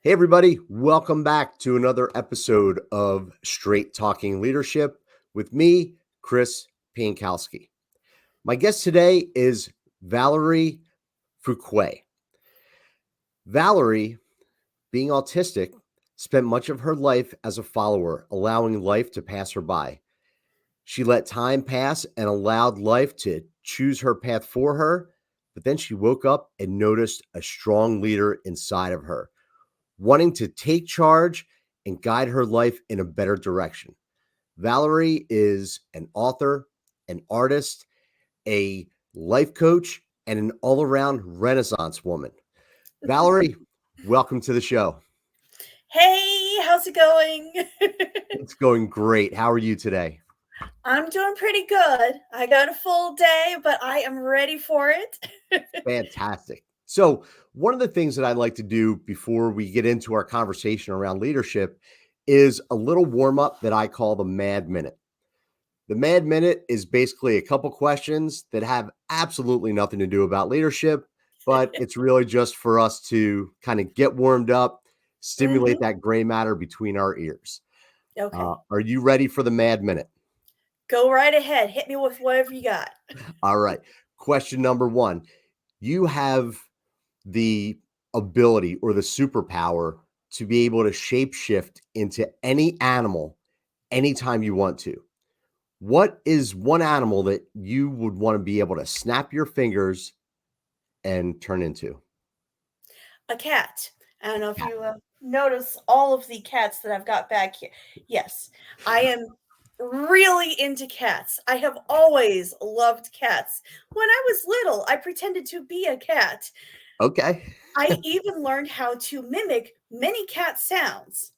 Hey, everybody, welcome back to another episode of Straight Talking Leadership with me, Chris Piankowski. My guest today is Valerie Fuqua. Valerie, being autistic, spent much of her life as a follower, allowing life to pass her by. She let time pass and allowed life to choose her path for her, but then she woke up and noticed a strong leader inside of her, wanting to take charge and guide her life in a better direction. Valerie is an author, an artist, a life coach, and an all around Renaissance woman. Valerie, welcome to the show. Hey, how's it going? It's going great. How are you today? I'm doing pretty good. I got a full day, but I am ready for it. Fantastic. So, one of the things that I like to do before we get into our conversation around leadership is a little warm up that I call the Mad Minute. The Mad Minute is basically a couple questions that have absolutely nothing to do about leadership, but it's really just for us to kind of get warmed up, stimulate hmm that gray matter between our ears. Okay, Are you ready for the Mad Minute? go right ahead. Hit me with whatever you got. All right. Question number one. You have the ability or the superpower to be able to shapeshift into any animal anytime you want to. What is one animal that you would want to be able to snap your fingers and turn into? A cat. I don't know if Cat. you notice all of the cats that I've got back here. Yes, I am really into cats. I have always loved cats. When I was little, I pretended to be a cat. Okay. I even learned how to mimic many cat sounds.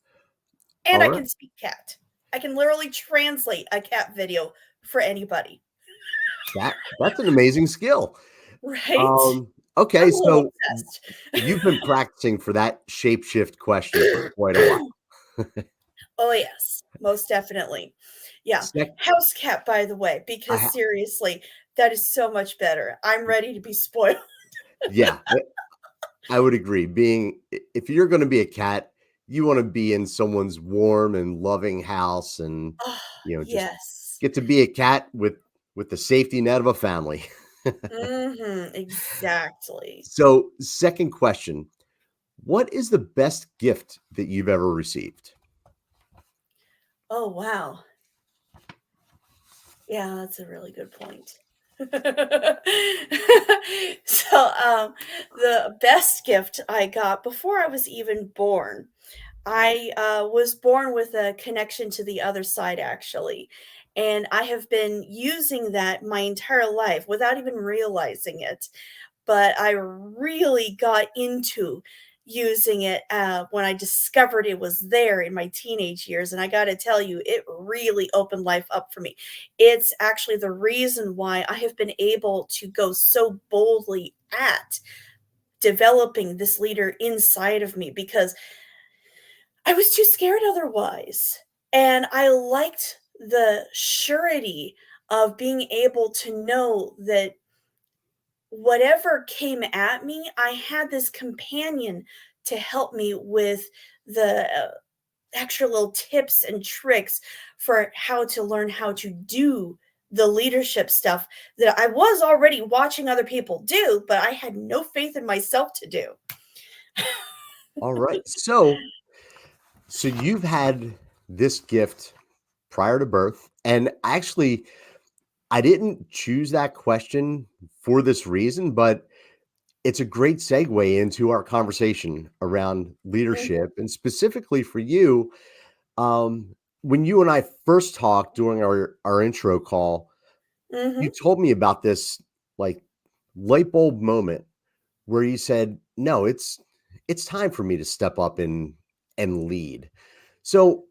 And All I right. can speak cat. I can literally translate a cat video for anybody. That's an amazing skill. Right? Um, I'm okay, a little so obsessed. you've been practicing for that shapeshift question for quite a while. Oh, yes, most definitely. Yeah. Sec- House cat, by the way, I because ha- seriously, that is so much better. I'm ready to be spoiled. yeah, I would agree. If you're going to be a cat, you want to be in someone's warm and loving house, and Oh, just yes. get to be a cat with the safety net of a family. Exactly. So, second question, what is the best gift that you've ever received? Oh, wow. Yeah, that's a really good point. So, the best gift I got before I was even born, I was born with a connection to the other side, actually. And I have been using that my entire life without even realizing it. But I really got into using it when I discovered it was there in my teenage years. And I got to tell you, it really opened life up for me. It's actually the reason why I have been able to go so boldly at developing this leader inside of me because I was too scared otherwise. And I liked the surety of being able to know that whatever came at me, I had this companion to help me with the extra little tips and tricks for how to learn how to do the leadership stuff that I was already watching other people do, but I had no faith in myself to do. All right. So you've had this gift prior to birth, and actually I didn't choose that question for this reason, but it's a great segue into our conversation around Mhm, leadership, and specifically for you. Um, when you and I first talked during our intro call, mhm. you told me about this like light bulb moment where you said, "No, it's time for me to step up and lead." So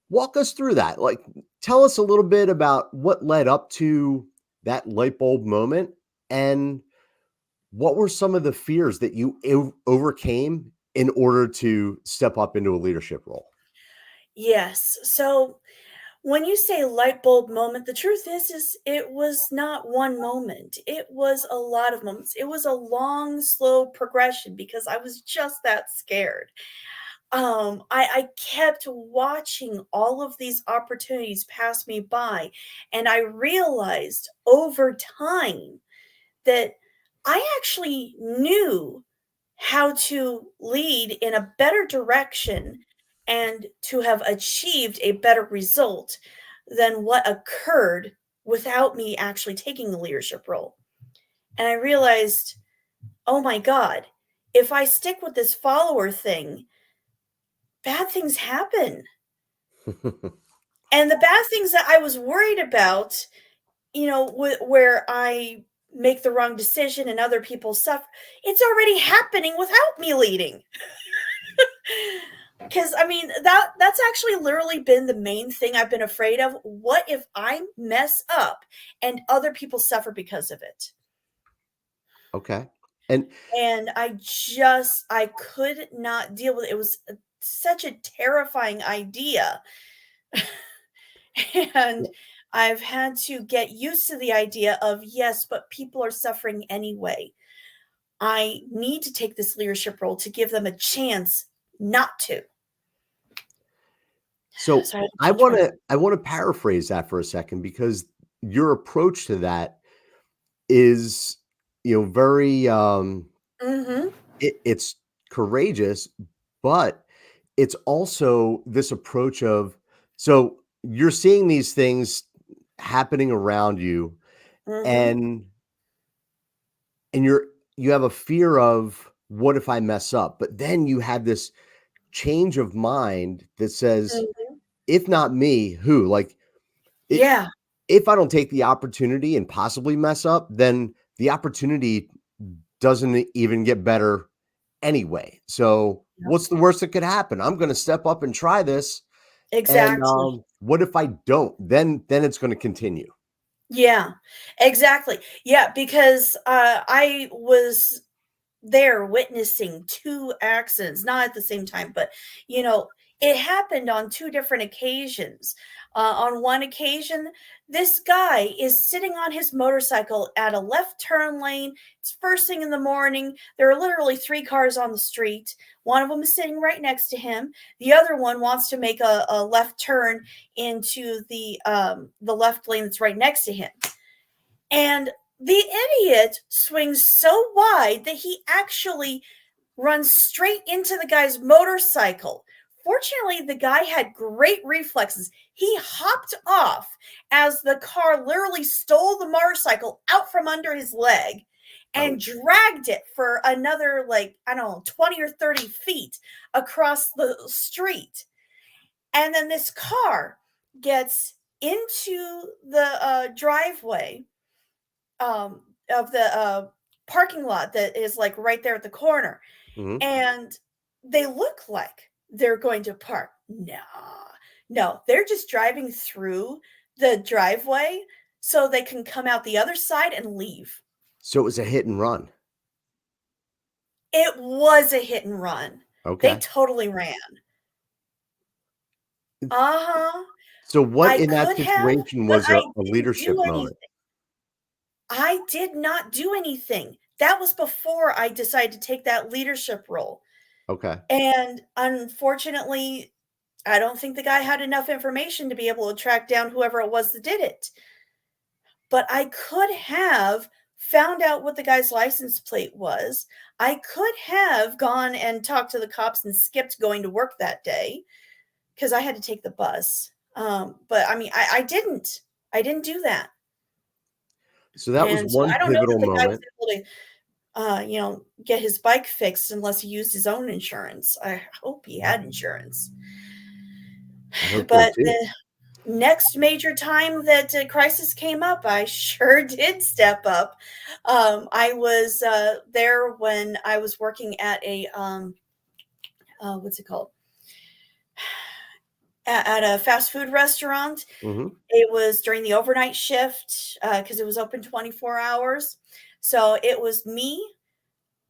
walk us through that. Like, tell us a little bit about what led up to that light bulb moment, and what were some of the fears that you overcame in order to step up into a leadership role? Yes. So When you say light bulb moment, the truth is it was not one moment. It was a lot of moments. It was a long, slow progression because I was just that scared. I kept watching all of these opportunities pass me by, and I realized over time that I actually knew how to lead in a better direction and to have achieved a better result than what occurred without me actually taking the leadership role. And I realized, oh my God, if I stick with this follower thing, bad things happen. And the bad things that I was worried about, where I make the wrong decision and other people suffer, it's already happening without me leading. Because I mean that's actually literally been the main thing I've been afraid of. What if I mess up and other people suffer because of it? Okay. And And I could not deal with it. It was such a terrifying idea. And I've had to get used to the idea of, yes, but people are suffering anyway. I need to take this leadership role to give them a chance not to. so So I had to I change want my to I want to paraphrase that for a second because your approach to that is, very Mhm. it's courageous, but it's also this approach of, so you're seeing these things happening around you, Mhm. and you have a fear of what if I mess up? But then you have this change of mind that says, Mhm. if not me, who? Like, it, Yeah. if I don't take the opportunity and possibly mess up, then the opportunity doesn't even get better anyway. So Yep. what's the worst that could happen? I'm going to step up and try this. And Exactly. what if I don't? Then it's going to continue. Yeah. Exactly. Yeah, because, I was there witnessing 2 accidents, not at the same time, but, you know, it happened on 2 different occasions. On one occasion, this guy is sitting on his motorcycle at a left turn lane. It's first thing in the morning. There are literally 3 cars on the street. One of them is sitting right next to him. The other one wants to make a left turn into the left lane that's right next to him. And the idiot swings so wide that he actually runs straight into the guy's motorcycle. Fortunately, the guy had great reflexes. He hopped off as the car literally stole the motorcycle out from under his leg and Ouch. dragged it for another, like, I don't know, 20 or 30 feet across the street. And then this car gets into the driveway um, of the parking lot that is like right there at the corner. Mhm. And they look like they're going to park. No, no, they're just driving through the driveway so they can come out the other side and leave. So it was a hit and run. It was a hit and run. They Okay. totally ran. Uh huh. So what I in that could have, situation but was I a didn't leadership do moment? anything. I did not do anything. That was before I decided to take that leadership role. Okay. And unfortunately, I don't think the guy had enough information to be able to track down whoever it was that did it. But I could have found out what the guy's license plate was. I could have gone and talked to the cops and skipped going to work that day because I had to take the bus. But I mean, I didn't. I didn't do that. So that was And so one I don't know that pivotal the guy was moment. able to get his bike fixed unless he used his own insurance. I hope he had insurance. I hope so But too. the next major time that a crisis came up, I sure did step up. I was there when I was working at a what's it called? At a fast food restaurant. Mhm. It was during the overnight shift because it was open 24 hours. So it was me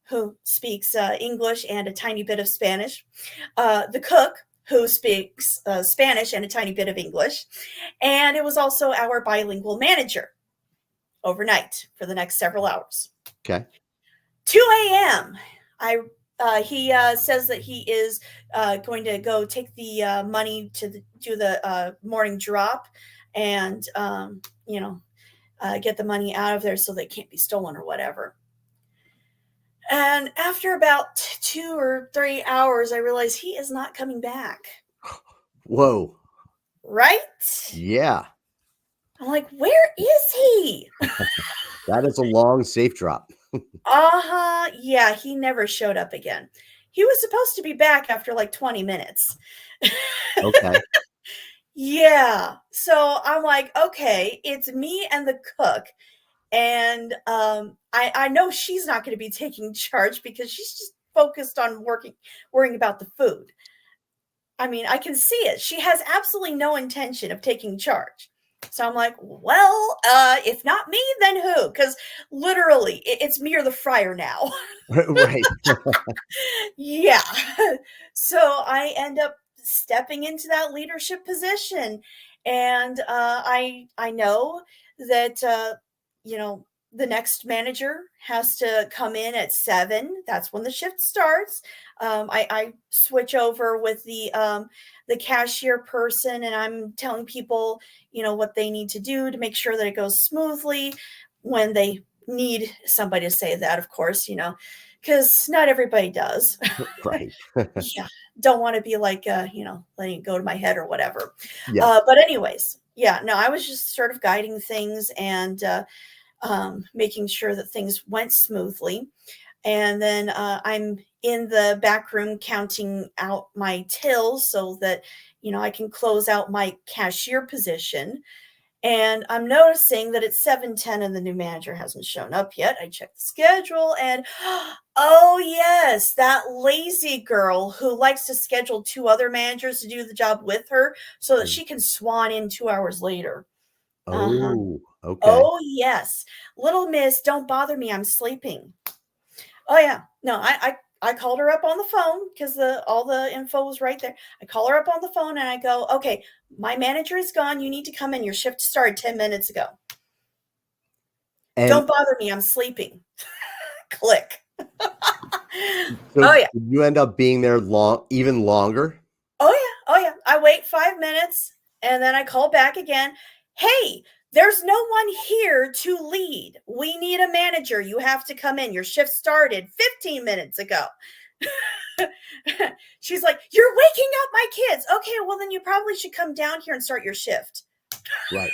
who speaks English and a tiny bit of Spanish, the cook who speaks Spanish and a tiny bit of English. And it was also our bilingual manager overnight for the next several hours. Okay. 2 a.m. He says that he is going to go take the money to do the morning drop, and get the money out of there so they can't be stolen or whatever. And after about 2 or 3 hours, I realized he is not coming back. Whoa. Right? Yeah. I'm like, where is he? That is a long safe drop. Uh-huh. Yeah, he never showed up again. He was supposed to be back after like 20 minutes. Okay. Yeah. So I'm like, okay, it's me and the cook. And I know she's not going to be taking charge because she's just focused on worrying about the food. I mean, I can see it. She has absolutely no intention of taking charge. So I'm like, well, if not me, then who? Because literally, it's me or the fryer now. Right. Yeah. So I end up stepping into that leadership position, and I know that the next manager has to come in at 7. That's when the shift starts. I switch over with the cashier person, and I'm telling people what they need to do to make sure that it goes smoothly when they need somebody to say that, of course, because not everybody does. Right. Yeah, don't want to be like, letting it go to my head or whatever. Yes. But anyways, yeah, no, I was just sort of guiding things and making sure that things went smoothly. And then I'm in the back room counting out my tills so that, I can close out my cashier position. And I'm noticing that it's 7:10 and the new manager hasn't shown up yet. I checked the schedule and oh yes, that lazy girl who likes to schedule 2 other managers to do the job with her so that she can swan in 2 hours later. Uh-huh. Oh, okay. Oh yes. Little miss, don't bother me. I'm sleeping. Oh yeah. No, I called her up on the phone because all the info was right there. I call her up on the phone and I go, okay, my manager is gone. You need to come in. Your shift started 10 minutes ago. And Don't bother me. I'm sleeping. Click. so Oh yeah. did you end up being there even longer? Oh yeah. Oh yeah. I wait 5 minutes and then I call back again. Hey, there's no one here to lead. We need a manager. You have to come in. Your shift started 15 minutes ago. She's like, you're waking up my kids. Okay, well, then you probably should come down here and start your shift. Right.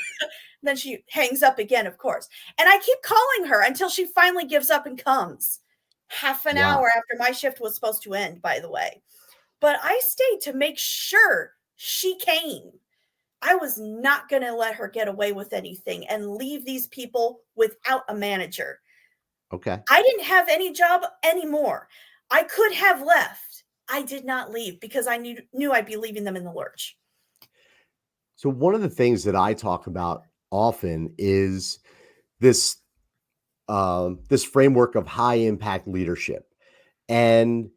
Then she hangs up again, of course. And I keep calling her until she finally gives up and comes. Half an Wow. hour after my shift was supposed to end, by the way. But I stayed to make sure she came. I was not going to let her get away with anything and leave these people without a manager. Okay. I didn't have any job anymore. I could have left. I did not leave because I knew I'd be leaving them in the lurch. So one of the things that I talk about often is this this framework of high impact leadership. And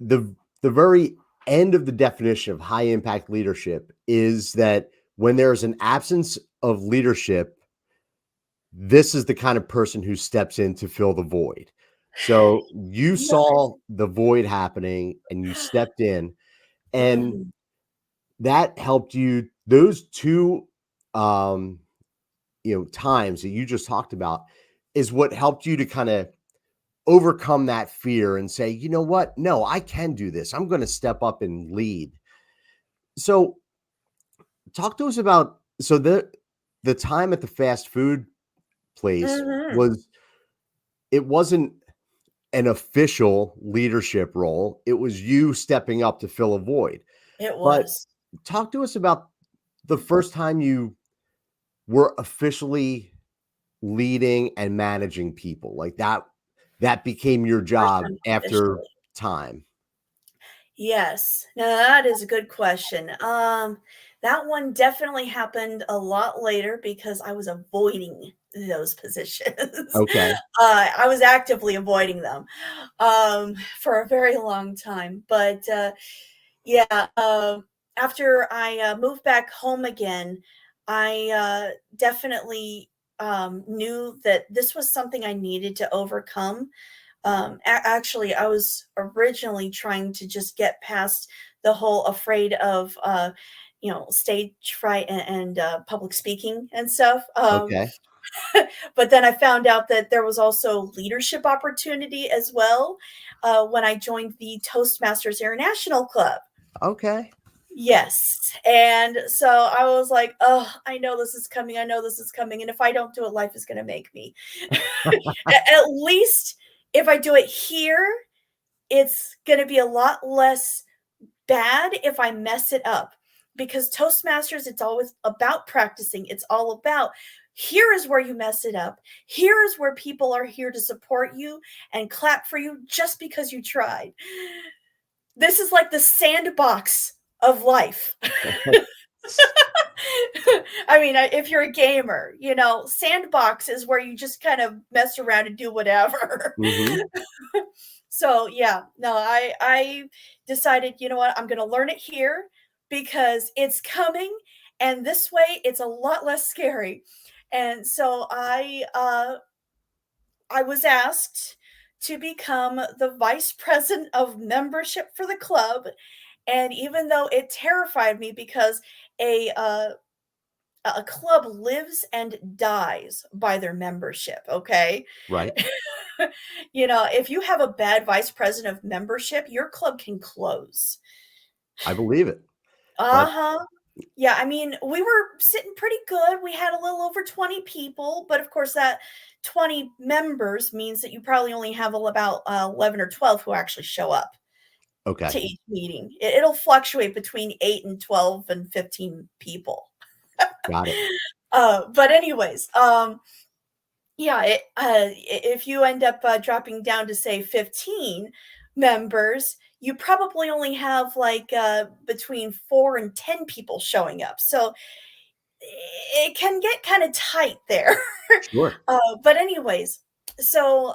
the very end of the definition of high impact leadership is that when there's an absence of leadership, this is the kind of person who steps in to fill the void. So you Yes. saw the void happening and you stepped in, and Mhm. that helped you. Those two um times that you just talked about is what helped you to kind of overcome that fear and say, you know what? No, I can do this. I'm going to step up and lead. So talk to us about the time at the fast food place Mhm. it wasn't an official leadership role. It was you stepping up to fill a void. It But was. talk to us about the first time you were officially leading and managing people. Like that became your First job time after officially. time. Yes. Now that is a good question. That one definitely happened a lot later because I was avoiding those positions. Okay. I was actively avoiding them for a very long time. But Yeah, after I, moved back home again, I, definitely, knew that this was something I needed to overcome. Actually, I was originally trying to just get past the whole afraid of, stage fright and public speaking and stuff. Okay. But then I found out that there was also leadership opportunity as well when I joined the Toastmasters International Club. Okay. Yes. And so I was like, oh, I know this is coming. I know this is coming. And if I don't do it, life is going to make me. At least if I do it here, it's going to be a lot less bad if I mess it up. Because Toastmasters, it's always about practicing. It's all about here is where you mess it up. Here is where people are here to support you and clap for you just because you tried. This is like the sandbox of life. I mean, if you're a gamer, sandbox is where you just kind of mess around and do whatever. Mhm. So yeah, no, I decided, you know what, I'm going to learn it here because it's coming, and this way it's a lot less scary. And so I was asked to become the vice president of membership for the club, and even though it terrified me because a uh, a club lives and dies by their membership, okay? Right. If you have a bad vice president of membership, your club can close. I believe it. But Uh-huh. Yeah, I mean, we were sitting pretty good. We had a little over 20 people, but of course, that 20 members means that you probably only have about 11 or 12 who actually show up to okay. each meeting. It'll fluctuate between 8 and 12 and 15 people. Got it. But anyways, yeah, if you end up dropping down to say 15 members, you probably only have like between 4 and 10 people showing up. So it can get kind of tight there. Sure. But anyways, so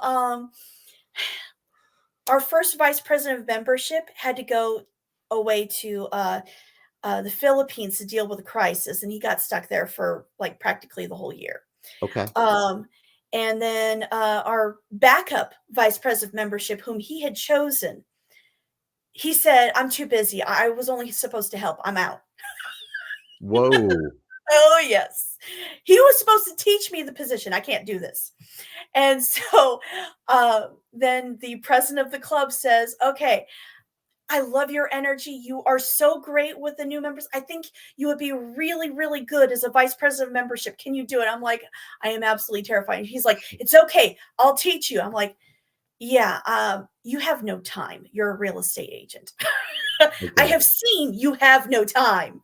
our first vice president of membership had to go away to the Philippines to deal with a crisis, and he got stuck there for like practically the whole year. Okay. Um, and then our backup vice president of membership, whom he had chosen, he said, I'm too busy. I was only supposed to help. I'm out. Whoa. Oh, yes. He was supposed to teach me the position. I can't do this. And so then the president of the club says, okay, I love your energy. You are so great with the new members. I think you would be really, really good as a vice president of membership. Can you do it? I'm like, I am absolutely terrified. He's like, it's okay. I'll teach you. I'm like, yeah, you have no time. You're a real estate agent. I Okay. have seen you have no time.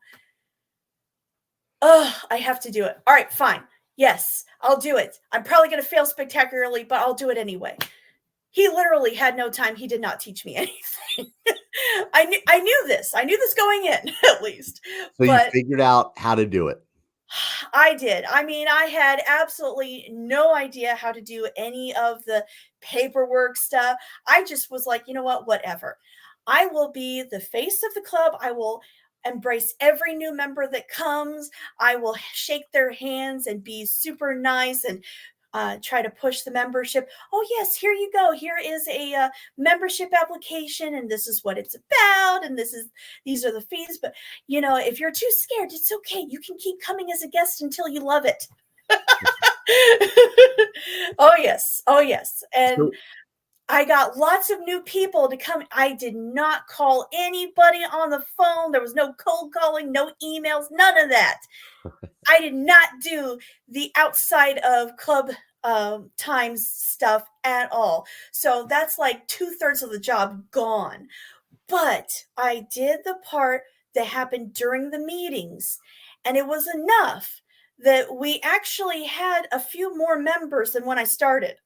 Oh, I have to do it. All right, fine. Yes, I'll do it. I'm probably going to fail spectacularly, but I'll do it anyway. He literally had no time. He did not teach me anything. I knew this. I knew this going in, at least. So you But figured out how to do it. I did. I mean, I had absolutely no idea how to do any of the paperwork stuff. I just was like, you know what? Whatever. I will be the face of the club. I will embrace every new member that comes. I will shake their hands and be super nice and try to push the membership. Oh, yes, here you go. Here is a membership application, and this is what it's about, and these are the fees. But if you're too scared, it's okay. You can keep coming as a guest until you love it. Oh yes, oh yes, and So I got lots of new people to come. I did not call anybody on the phone. There was no cold calling, no emails, none of that. I did not do the outside of club times stuff at all. So that's like 2/3 of the job gone. But I did the part that happened during the meetings, and it was enough that we actually had a few more members than when I started.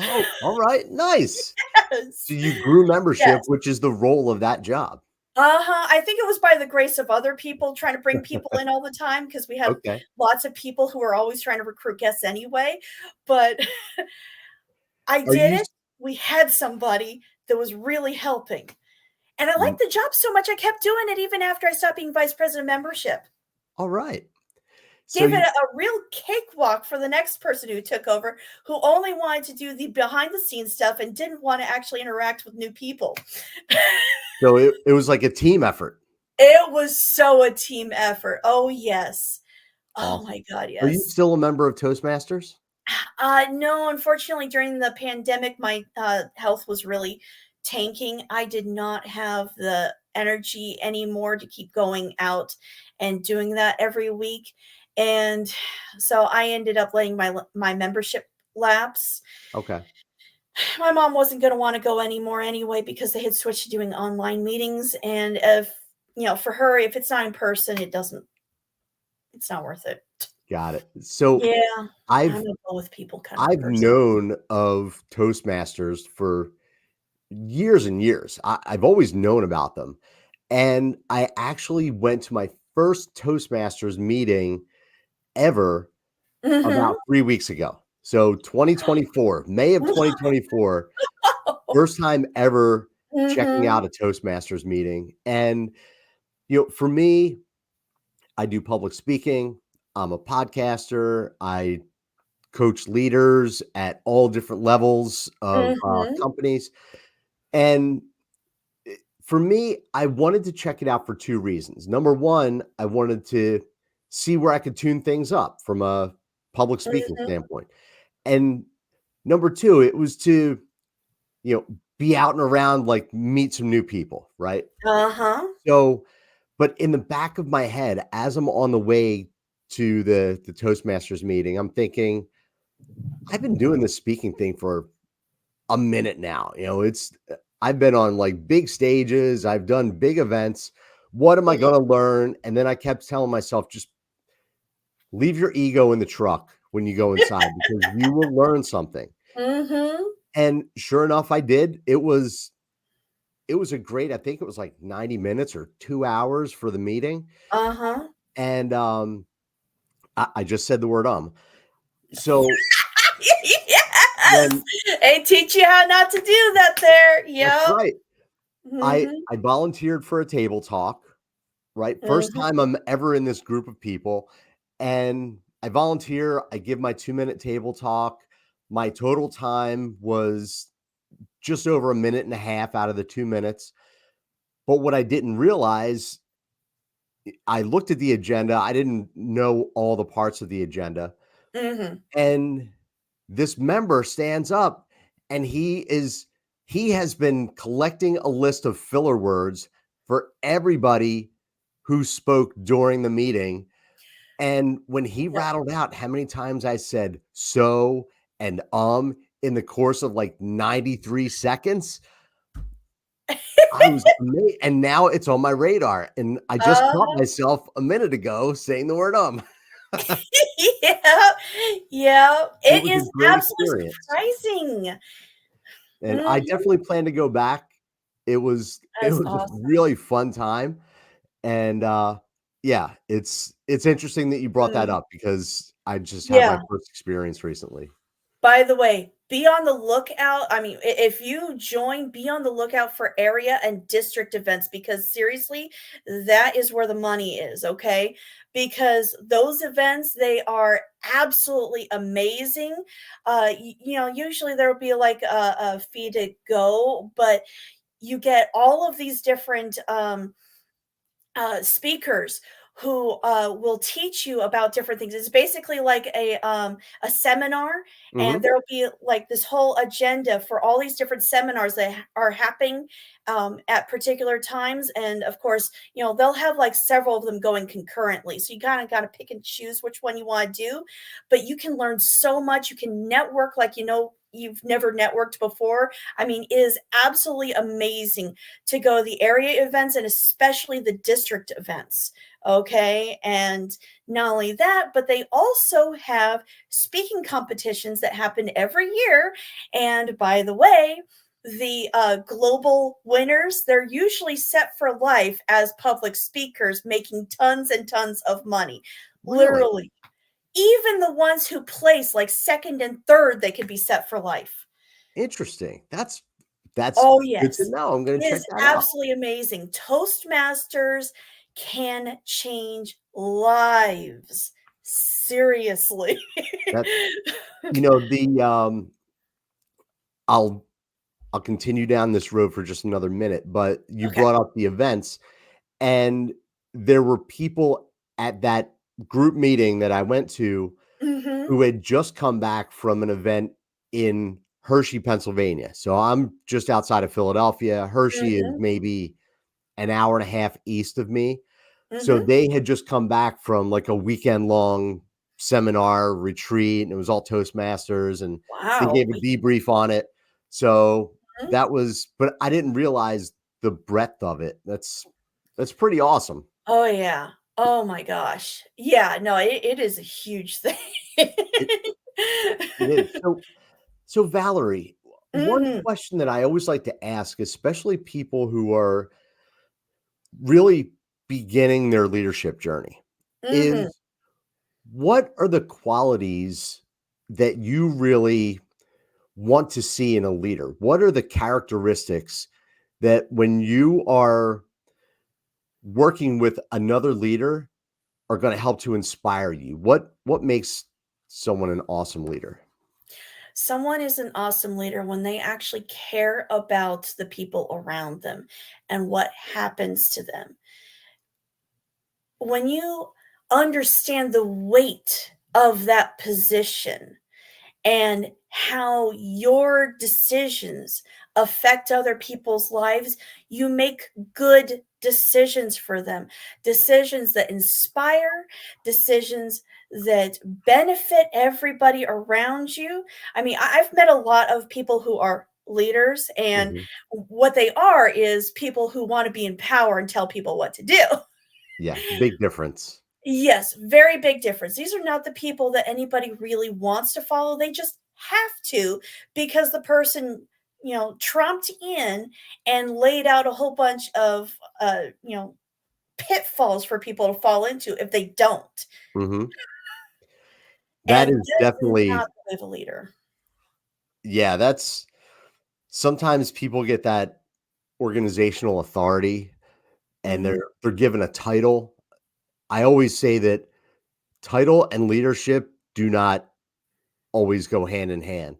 oh, all right. Nice. Yes. So you grew membership, Yes. which is the role of that job. Uh-huh. I think it was by the grace of other people trying to bring people in all the time because we have Okay. lots of people who are always trying to recruit guests anyway. But I Are did you it. We had somebody that was really helping. And I Mm, liked the job so much, I kept doing it even after I stopped being vice president of membership. all right. So Gave it you a real cakewalk for the next person who took over, who only wanted to do the behind the scenes stuff and didn't want to actually interact with new people. so it was like a team effort. It was so a team effort. Oh, yes. Oh Awesome. my God, Are you yes. still a member of Toastmasters? No, unfortunately, during the pandemic, my health was really tanking. I did not have the energy anymore to keep going out and doing that every week. And so I ended up letting my membership lapse. Okay. My mom wasn't going to want to go anymore anyway because they had switched to doing online meetings. And if, for her, if it's not in person, it's not worth it. Got it. So Yeah. I'm I've a go with people kind of I've person. known of Toastmasters for years and years. I've always known about them. And I actually went to my first Toastmasters meeting ever Hmm. about 3 weeks ago. So 2024, May of 2024, first time ever checking Mhm, out a Toastmasters meeting. And, for me, I do public speaking. I'm a podcaster. I coach leaders at all different levels of mhm, companies. And for me, I wanted to check it out for two reasons. Number one, I wanted to see where I could tune things up from a public speaking mhm. standpoint. And number two, it was to, you know, be out and around, like meet some new people, right? Uh-huh. So, but in the back of my head, as I'm on the way to the Toastmasters meeting, I'm thinking, I've been doing this speaking thing for a minute now. I've been on like big stages, I've done big events. What am I Mhm, going to learn? And then I kept telling myself, just leave your ego in the truck when you go inside because you will learn something. mhm. And sure enough, I did. It was a great, I think it was like 90 minutes or 2 hours for the meeting. Uh-huh. And I just said the word. So Yes! when They teach you how not to do that there. That's Yep. right. I Mhm, I volunteered for a table talk, right? First mhm. time I'm ever in this group of people, and I volunteer, I give my 2-minute table talk. My total time was just over a minute and a half out of the 2 minutes. But what I didn't realize, I looked at the agenda, I didn't know all the parts of the agenda, Mhm. and this member stands up and he has been collecting a list of filler words for everybody who spoke during the meeting. And when he Yep. rattled out how many times I said so and in the course of like 93 seconds, I was amazed. And now it's on my radar. And I just caught Uh-huh. myself a minute ago saying the word. Yep. Yep. It It was a is great absolutely experience. surprising. And I Mhm. definitely plan to go back. It That's was a awesome. really fun time, and, yeah, it's interesting that you brought that Mm. up because I just had my Yeah. first experience recently. By the way, be on the lookout. I mean, if you join, be on the lookout for area and district events because seriously, that is where the money is, okay? Because those events, they are absolutely amazing. Usually there will be like a fee to go, but you get all of these different speakers who will teach you about different things. It's basically like a seminar, and Mhm. there'll be like this whole agenda for all these different seminars that are happening at particular times. And of course, they'll have like several of them going concurrently. So you kind of got to pick and choose which one you want to do. But you can learn so much. You can network like you've never networked before. I mean, it is absolutely amazing to go to the area events and especially the district events. Okay. And not only that, but they also have speaking competitions that happen every year. And by the way, the global winners, they're usually set for life as public speakers, making tons and tons of money. Really? Literally. Even the ones who place like second and third, they could be set for life. Interesting. That's That's Oh, good to yes. know. I'm gonna It check is that out. absolutely amazing. Toastmasters can change lives. Seriously. That the I'll I'll continue down this road for just another minute, but you Okay. brought up the events, and there were people at that group meeting that I went to Mhm, who had just come back from an event in Hershey, Pennsylvania. So I'm just outside of Philadelphia. Hershey is mhm, maybe an hour and a half east of me. So mhm. they had just come back from like a weekend long seminar retreat, and it was all Toastmasters, and they Wow. gave a debrief on it. So Mhm. that was, but I didn't realize the breadth of it. That's pretty awesome. Oh, yeah. Oh my gosh. Yeah, no, it is a huge thing. It, it is. So Valerie, one Mhm, question that I always like to ask, especially people who are really beginning their leadership journey, mhm. is what are the qualities that you really want to see in a leader? What are the characteristics that when you are working with another leader are going to help to inspire you? What makes someone an awesome leader? Someone is an awesome leader when they actually care about the people around them and what happens to them. When you understand the weight of that position and how your decisions affect other people's lives, you make good decisions for them. Decisions that inspire, decisions that benefit everybody around you. I mean, I've met a lot of people who are leaders, and Mhm. what they are is people who want to be in power and tell people what to do. Yeah, big difference. Yes, very big difference. These are not the people that anybody really wants to follow. They just have to because the person, trumped in and laid out a whole bunch of, pitfalls for people to fall into if they don't. Mhm. That And is that is not definitely, the way of a leader. yeah, that's sometimes people get that organizational authority and Mhm. they're given a title. I always say that title and leadership do not always go hand in hand.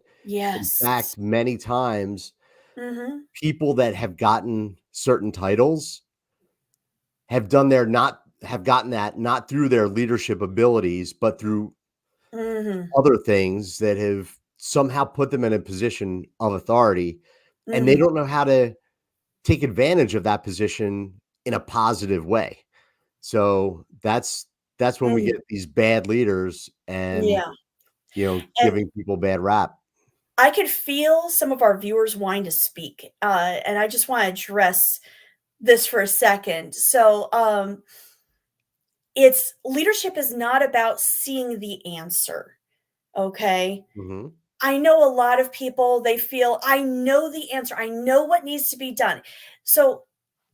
In Yes. fact, many times Mhm. people that have gotten certain titles have done their not have gotten that not through their leadership abilities, but through Mhm. other things that have somehow put them in a position of authority, and they Mhm. don't know how to take advantage of that position in a positive way. So that's when we Mhm. get these bad leaders and, Yeah. And giving people bad rap. I could feel some of our viewers wanting to speak, and I just want to address this for a second. So, it's leadership is not about seeing the answer, okay? Mhm, I know a lot of people, they feel, I know the answer. I know what needs to be done. So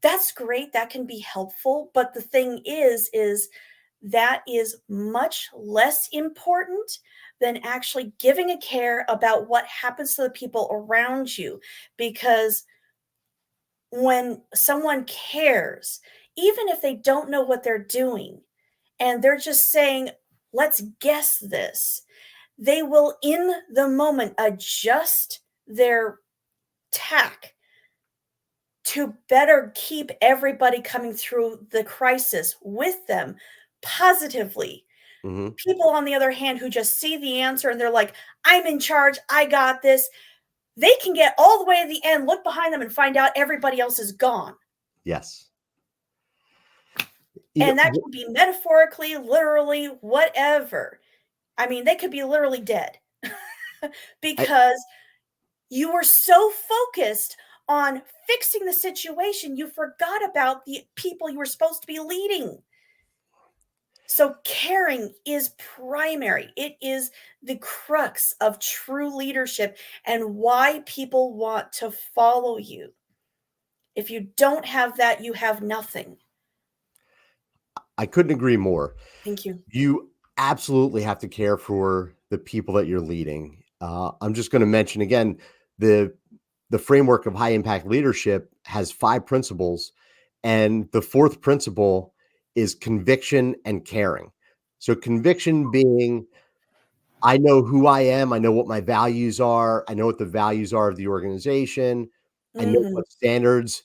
that's great. That can be helpful. But the thing is that is much less important than actually giving a care about what happens to the people around you. Because when someone cares, even if they don't know what they're doing, and they're just saying, let's guess this, they will in the moment adjust their tack to better keep everybody coming through the crisis with them positively. mhm, People, on the other hand, who just see the answer and they're like, I'm in charge, I got this, they can get all the way to the end, look behind them, and find out everybody else is gone. yes. And that Wh can be metaphorically, literally, whatever. I mean, they could be literally dead I because you were so focused on fixing the situation, you forgot about the people you were supposed to be leading. So, caring is primary. It is the crux of true leadership and why people want to follow you. If you don't have that, you have nothing. I couldn't agree more. Thank you. You absolutely have to care for the people that you're leading. I'm just gonna mention again the the framework of high impact leadership has 5 principles, and the 4th principle is conviction and caring. So conviction being, I know who I am, I know what my values are, I know what the values are of the organization, I know Mhm. what standards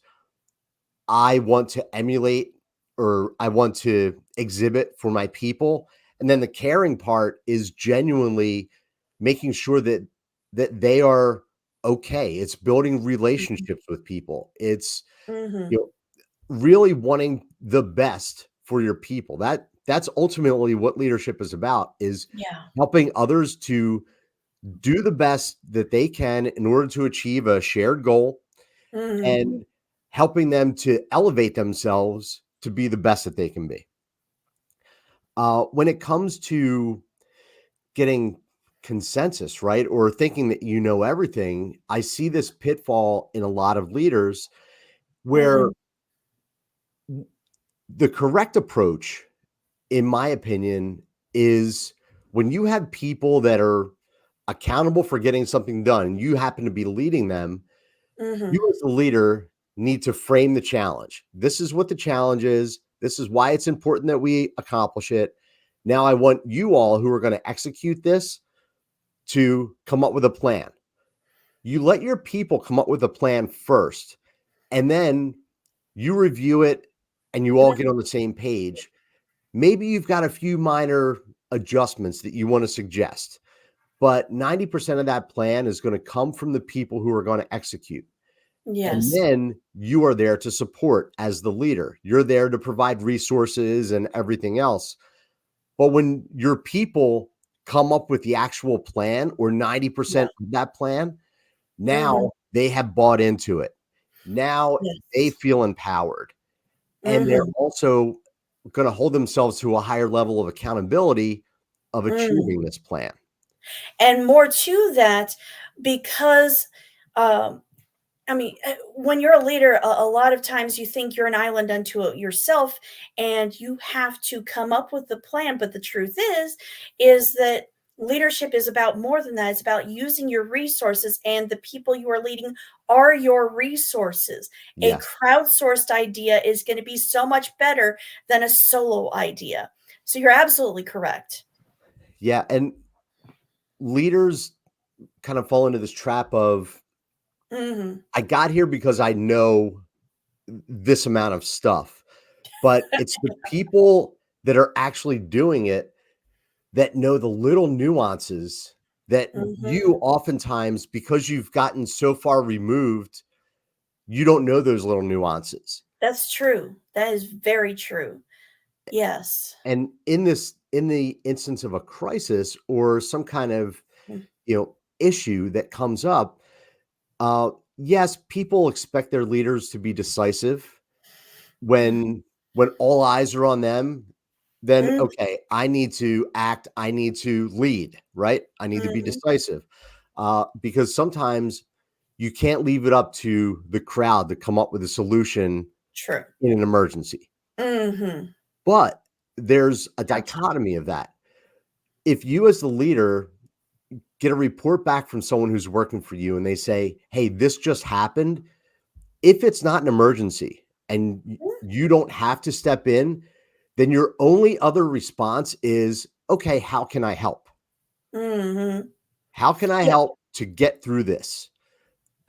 I want to emulate or I want to exhibit for my people. And then the caring part is genuinely making sure that they are okay. It's building Mhm. relationships with people. It's, you Mhm. know, really wanting the best for your people. That's ultimately what leadership is about, is Yeah. helping others to do the best that they can in order to achieve a shared goal, Mhm. and helping them to elevate themselves to be the best that they can be. When it comes to getting consensus, right, or thinking that you know everything, I see this pitfall in a lot of leaders where Mhm. the correct approach, in my opinion, is when you have people that are accountable for getting something done and you happen to be leading them. Mhm. You as the leader need to frame the challenge. This is what the challenge is. This is why it's important that we accomplish it. Now I want you all who are going to execute this to come up with a plan. You let your people come up with a plan first, and then you review it and you all Mhm. get on the same page. Maybe you've got a few minor adjustments that you want to suggest, but 90% of that plan is going to come from the people who are going to execute. And Yes. then you are there to support as the leader. You're there to provide resources and everything else. But when your people come up with the actual plan or Yeah. 90% of that plan, Mhm. now they have bought into it. Now they Yes. feel empowered, and they're Mhm. also going to hold themselves to a higher level of accountability of Mm. achieving this plan. And more to that, because, um, I mean, when you're a leader, a lot of times you think you're an island unto yourself, and you have to come up with the plan. But the truth is that leadership is about more than that. It's about using your resources, and the people you are leading are your resources. A Yes. crowdsourced idea is going to be so much better than a solo idea. So you're absolutely correct. Yeah. And leaders kind of fall into this trap of, Hmm. I got here because I know this amount of stuff, but it's the people that are actually doing it that know the little nuances that you Hmm. oftentimes, because you've gotten so far removed, you don't know those little nuances. That's true. That is very true. Yes. And in the instance of a crisis or some kind of, Mm, issue that comes up, uh, yes, people expect their leaders to be decisive. mhm, When all eyes are on them, then, mm, okay, I need to act, I need to lead, right? I need to be mhm. decisive, because sometimes you can't leave it up to the crowd to come up with a solution True. in an emergency. Mhm. But there's a Have time. dichotomy of that. If you as the leader get a report back from someone who's working for you and they say, "Hey, this just happened," if it's not an emergency and you don't have to step in, then your only other response is, "Okay, how can I help? Mhm. How can I Yeah. help to get through this?"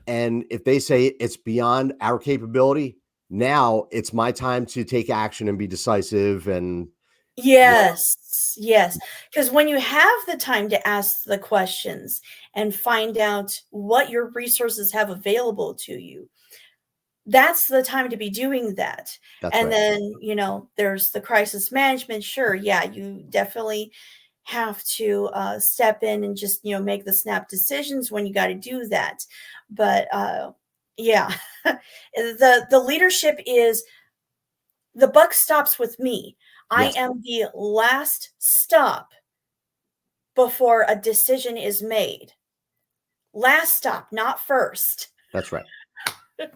And if they say it's beyond our capability, now it's my time to take action and be decisive and voila. Yes. Yes. Because when you have the time to ask the questions and find out what your resources have available to you, that's the time to be doing that. That's And right. then, there's the crisis management. Sure, yeah, you definitely have to step in and just, make the snap decisions when you got to do that. But yeah, the leadership is, the buck stops with me. I Yes, am the last stop before a decision is made. Last stop, not first. that's right.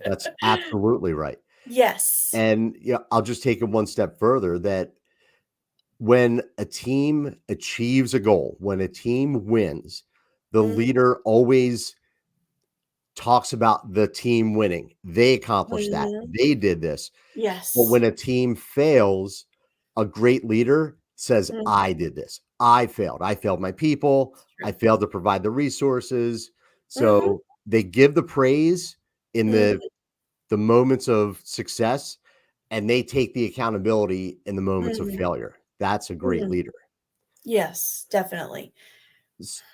That's absolutely right. Yes. And, I'll just take it one step further that when a team achieves a goal, when a team wins, the Mhm. leader always talks about the team winning. They accomplished that. Mhm. They did this. But Yes. when a team fails, a great leader says, Mhm. I did this. I failed. I failed my people. It's I true. failed to provide the resources. Mhm. So they give the praise in Mhm. the moments of success, and they take the accountability in the moments of Mhm. failure. That's a great Mhm. leader. Yes, definitely.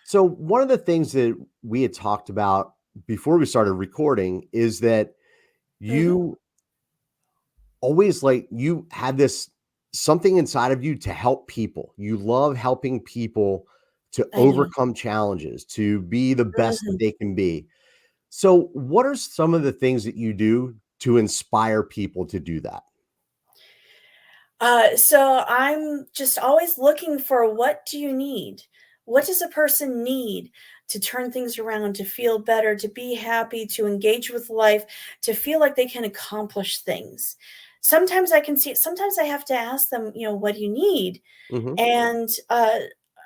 So one of the things that we had talked about before we started recording is that Mhm. you always you have this something inside of you to help people. You love helping people to I know. overcome challenges, to be the best that Mhm. they can be. So, what are some of the things that you do to inspire people to do that? So I'm just always looking for what do you need? What does a person need to turn things around, to feel better, to be happy, to engage with life, to feel like they can accomplish things? Sometimes I can see, sometimes I have to ask them, what do you need? Mhm. And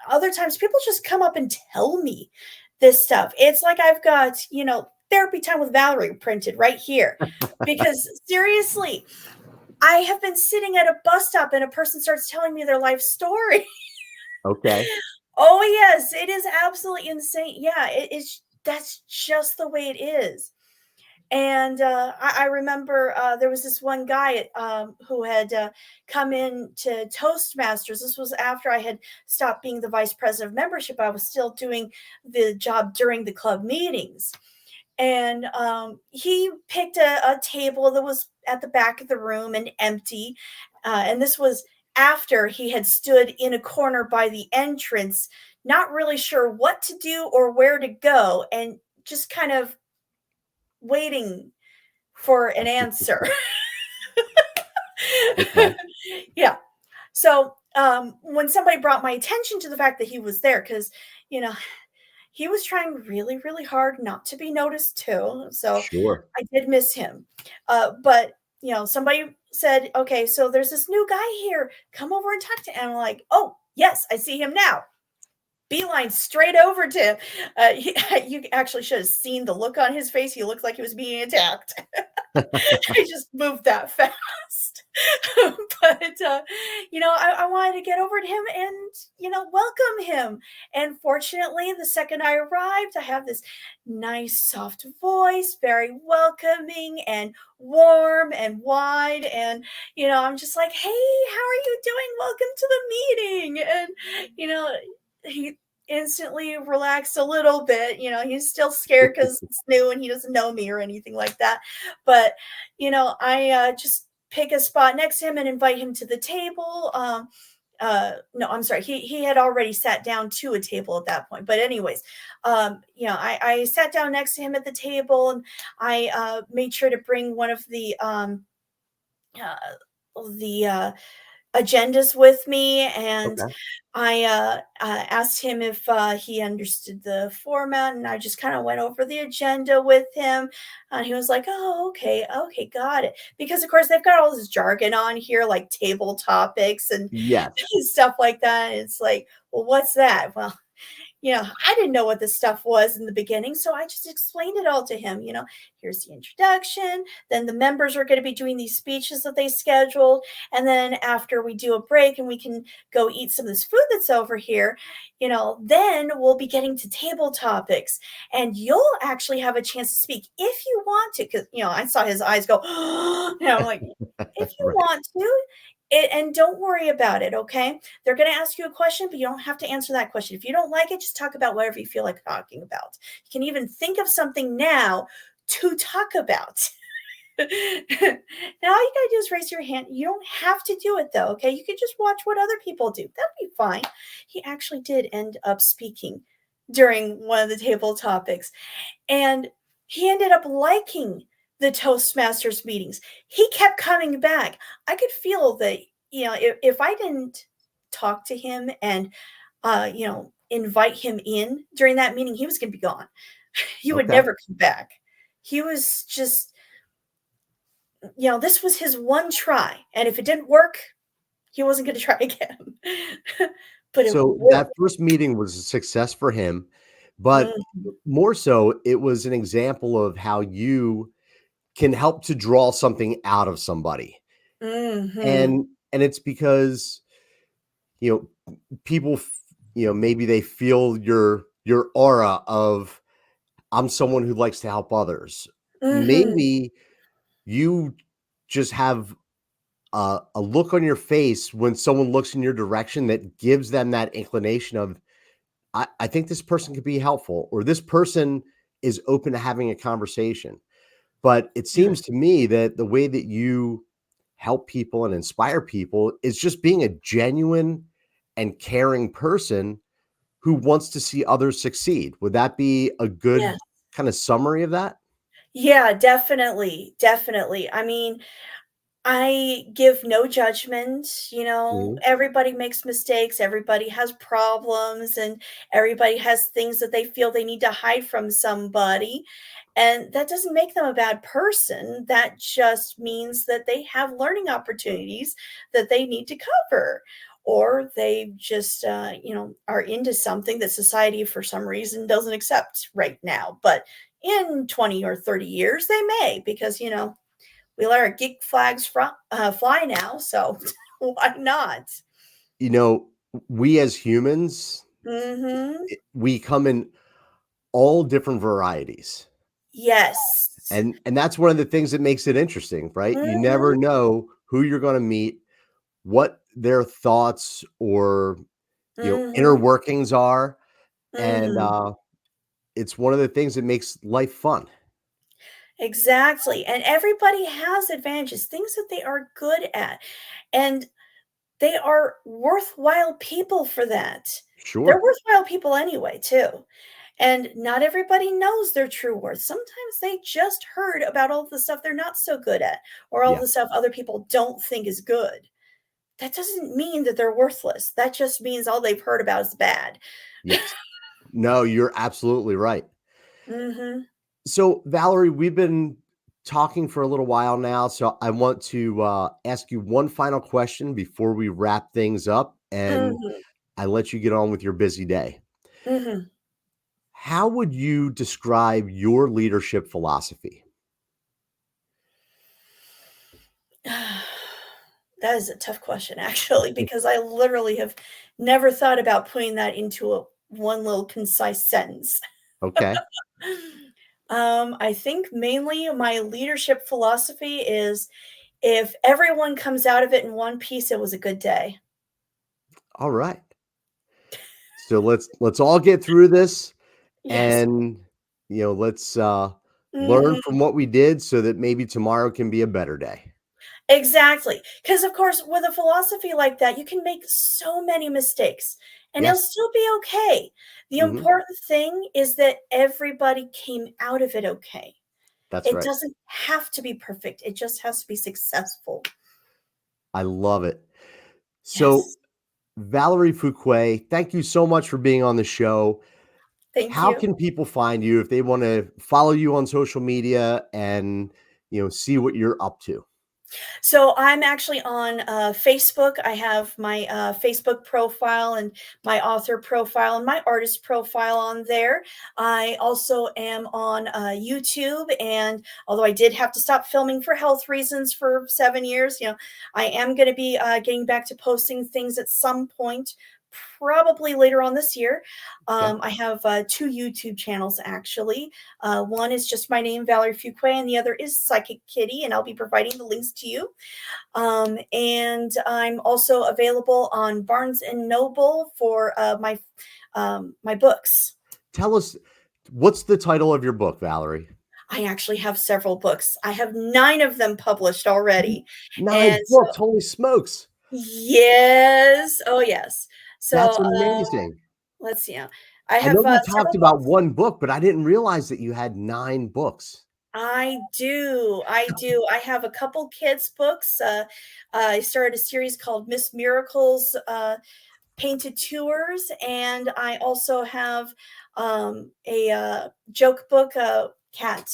other times people just come up and tell me this stuff. It's like I've got, therapy time with Valerie printed right here. Because seriously, I have been sitting at a bus stop and a person starts telling me their life story. Okay. Oh, yes, it is absolutely insane. Yeah, that's just the way it is. And I remember there was this one guy who had come in to ToastMasters. This was after I had stopped being the vice president of membership. I was still doing the job during the club meetings. And he picked a table that was at the back of the room and empty. And this was after he had stood in a corner by the entrance, not really sure what to do or where to go, and just kind of waiting for an answer. Okay. Yeah. So when somebody brought my attention to the fact that he was there, because, you know, he was trying really, really hard not to be noticed too. So Sure. I did miss him. But somebody said, "Okay, so there's this new guy here. Come over and talk to him." I'm like, "Oh, yes, I see him now." Beeline straight over to him. You actually should have seen the look on his face. He looked like he was being attacked. I just moved that fast. But I wanted to get over to him and welcome him. And fortunately, the second I arrived, I have this nice soft voice, very welcoming and warm and wide. And I'm just like, "Hey, how are you doing? Welcome to the meeting." And he instantly relaxed a little bit. He's still scared because it's new and he doesn't know me or anything like that. But I just pick a spot next to him and invite him to the table. No, I'm sorry. He had already sat down to a table at that point. But anyways, I sat down next to him at the table, and I made sure to bring one of the agendas with me, and Okay. I asked him if he understood the format, and I just kind of went over the agenda with him. And he was like, "Oh, okay, okay, got it." Because of course they've got all this jargon on here, like table topics and Yes. stuff like that. And it's like, well, what's that? Well, I didn't know what this stuff was in the beginning, so I just explained it all to him. Here's the introduction. Then the members are going to be doing these speeches that they scheduled. And then after we do a break and we can go eat some of this food that's over here, then we'll be getting to table topics. And you'll actually have a chance to speak if you want to. Because, I saw his eyes go, I'm like, if you Right. want to. And don't worry about it, okay? They're going to ask you a question, but you don't have to answer that question. If you don't like it, just talk about whatever you feel like talking about. You can even think of something now to talk about. Now all you gotta do is raise your hand. You don't have to do it though, okay? You can just watch what other people do. That'll be fine. He actually did end up speaking during one of the table topics. And he ended up liking the Toastmasters meetings. He kept coming back. I could feel that, if I didn't talk to him and, invite him in during that meeting, he was going to be gone. He would Okay. never come back. He was just, this was his one try. And if it didn't work, he wasn't going to try again. But it So worked. that first meeting was a success for him. but Mm, more so, it was an example of how you can help to draw something out of somebody. mhm. And it's because, you know, people, maybe they feel your aura of, I'm someone who likes to help others. Mhm. Maybe you just have a look on your face when someone looks in your direction that gives them that inclination of, I think this person could be helpful, or this person is open to having a conversation. But it seems Yes. to me that the way that you help people and inspire people is just being a genuine and caring person who wants to see others succeed. Would that be a good Yes. kind of summary of that? Yeah, definitely, definitely. I mean, I give no judgment, Mhm. everybody makes mistakes, everybody has problems, and everybody has things that they feel they need to hide from somebody. And that doesn't make them a bad person. That just means that they have learning opportunities that they need to cover. Or they just, are into something that society for some reason doesn't accept right now. But in 20 or 30 years, they may, because, we let our geek flags fly now, so why not? You know, we as humans, Mhm. we come in all different varieties. Yes. And that's one of the things that makes it interesting, right? You never Mhm. know who you're gonna meet, what their thoughts or, inner Mhm. workings are, and, Mhm. it's one of the things that makes life fun. Exactly, and everybody has advantages, things that they are good at, and they are worthwhile people for that. They're Sure. worthwhile people anyway, too, and not everybody knows their true worth. Sometimes they just heard about all the stuff they're not so good at, or all Yeah. the stuff other people don't think is good. That doesn't mean that they're worthless. That just means all they've heard about is bad. Yes. No, you're absolutely right. Mhm. So, Valerie, we've been talking for a little while now, so I want to, ask you one final question before we wrap things up, and Mhm. I let you get on with your busy day. Mhm. How would you describe your leadership philosophy? That is a tough question, actually, because I literally have never thought about putting that into a one little concise sentence. Okay. I think mainly my leadership philosophy is if everyone comes out of it in one piece, it was a good day. All right. So let's all get through this, Yes. and let's learn Mhm. from what we did so that maybe tomorrow can be a better day. Exactly, because of course, with a philosophy like that, you can make so many mistakes, and it'll Yes. still be okay. The Hmm. important thing is that everybody came out of it okay. That's It right. doesn't have to be perfect, it just has to be successful. I love it. So, Yes. Valerie Fuqua, thank you so much for being on the show. Thank How you. can people find you if they want to follow you on social media and see what you're up to? So I'm actually on Facebook. I have my Facebook profile and my author profile and my artist profile on there. I also am on YouTube, and although I did have to stop filming for health reasons for 7 years, I am going to be getting back to posting things at some point. Probably later on this year. Okay. I have two YouTube channels actually. One is just my name, Valerie Fuqua, and the other is Psychic Kitty, and I'll be providing the links to you. And I'm also available on Barnes and Noble for my books. Tell us, what's the title of your book, Valerie? I actually have several books. I have 9 of them published already, and 9 so books. Holy smokes. yes, oh yes. That's So amazing. let's see. I I know have we talked several about books. one book, but I didn't realize that you had 9 books. I do, I do. I have a couple kids' books. I started a series called Miss Miracles Painted Tours, and I also have a joke book, cat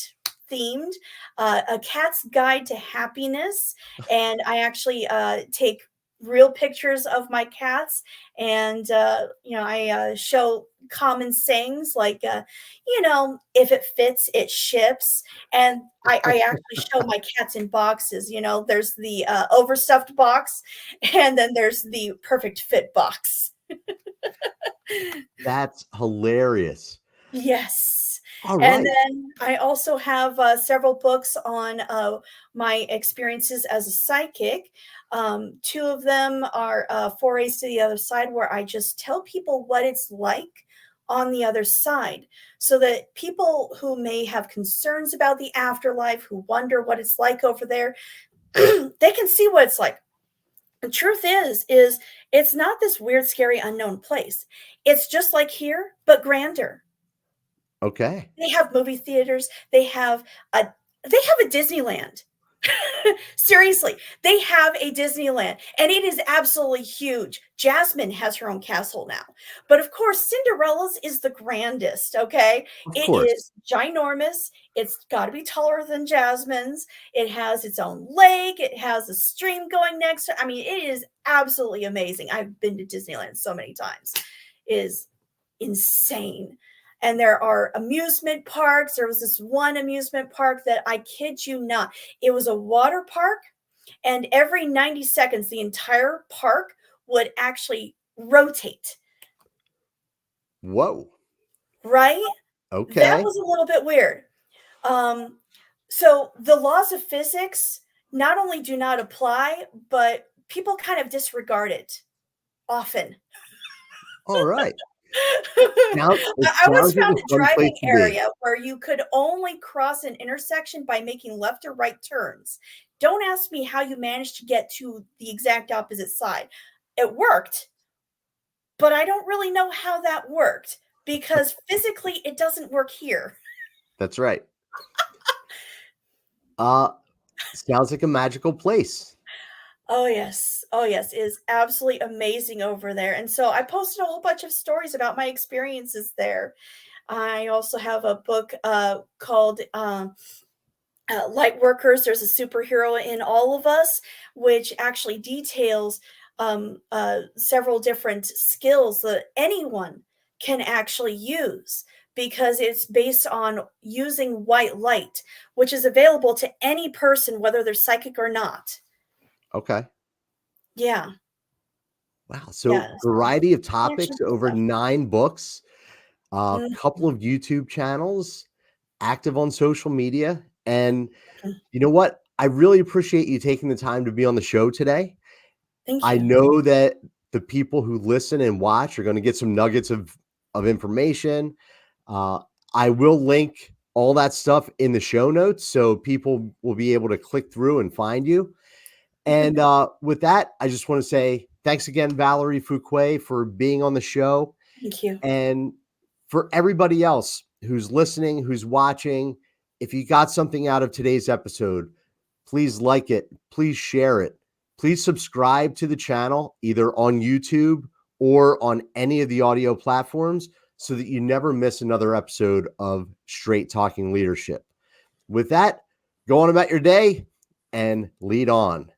themed, A Cat's Guide to Happiness. And I actually take real pictures of my cats, and I show common sayings like, if it fits, it ships. And I actually show my cats in boxes. There's the overstuffed box, and then there's the perfect fit box. That's hilarious. Yes. All And right. then I also have several books on my experiences as a psychic. Two of them are Forays to the Other Side, where I just tell people what it's like on the other side, so that people who may have concerns about the afterlife, who wonder what it's like over there, they can see what it's like. The truth is it's not this weird, scary, unknown place. It's just like here, but grander. Okay. They have movie theaters, they have a Disneyland. Seriously, they have a Disneyland, and it is absolutely huge. Jasmine has her own castle now. But of course, Cinderella's is the grandest, okay? Of It course. is ginormous. It's got to be taller than Jasmine's. It has its own lake. It has a stream going next to. I mean, it is absolutely amazing. I've been to Disneyland so many times. It is insane. And there are amusement parks. There was this one amusement park that, I kid you not, it was a water park, and every 90 seconds, the entire park would actually rotate, Whoa. right? That Okay. was a little bit weird. Um, so the laws of physics not only do not apply, but people kind of disregard it often. All right. It I once sounds like found a a fun place driving to be. area where you could only cross an intersection by making left or right turns. Don't ask me how you managed to get to the exact opposite side. It worked, but I don't really know how that worked, because physically it doesn't work here. That's right. Uh, Sounds like a magical place. Oh, yes. Oh, yes. It is absolutely amazing over there. And so I posted a whole bunch of stories about my experiences there. I also have a book called Light Workers. There's a superhero in all of us, which actually details several different skills that anyone can actually use, because it's based on using white light, which is available to any person, whether they're psychic or not. Okay. Yeah. Wow. So Yeah. So variety of connection topics, over stuff. 9 books, a couple Mhm. of YouTube channels, active on social media. And Mhm. you know what? I really appreciate you taking the time to be on the show today. Thank I you. know that the people who listen and watch are going to get some nuggets of information. Uh, I will link all that stuff in the show notes so people will be able to click through and find you. And with that, I just want to say thanks again, Valerie Fuqua, for being on the show. Thank you. And for everybody else who's listening, who's watching, if you got something out of today's episode, please like it, please share it, please subscribe to the channel either on YouTube or on any of the audio platforms so that you never miss another episode of Straight Talking Leadership. With that, go on about your day and lead on.